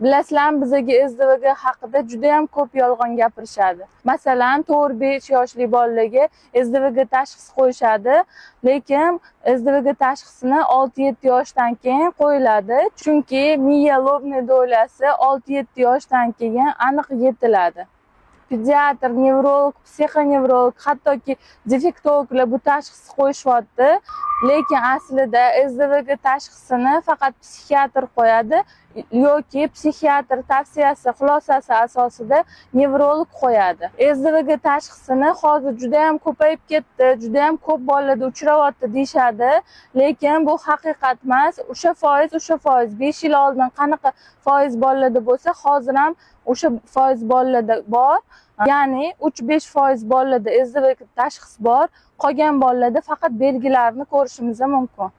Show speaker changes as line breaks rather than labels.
Bilasizlarmi, bizga SDVG haqida juda ham ko'p yolg'on gapirishadi. Masalan, 4-5 yoshli bolalarga SDVG tashxisi qo'yishadi, lekin SDVG tashxisini 6-7 yoshdan keyin qo'yiladi, chunki miya lobniy doilasi 6-7 yoshdan keyin aniq yetiladi. Pediatr, nevrolog, psixonevrolog, hattoki defektologlar bu tashxisni qo'yishyapti, lekin aslida SDVG tashxisini faqat psixiatr qo'yadi yoki psixiatr tavsiyasi xulosasi asosida nevrolog qo'yadi. SDVG tashxisini hozir juda ham ko'payib ketdi, juda ham ko'p bolalarda uchrayapti deyshadi, lekin bu haqiqat emas. O'sha foiz 5 yil oldin qanaqa foiz bolalarda bo'lsa, hozir ham o'sha foiz bolalarda bor. Ya'ni 3-5% bolalarda SDVG tashxis bor, qolgan bolalarda faqat belgilarini ko'rishimiz mumkin.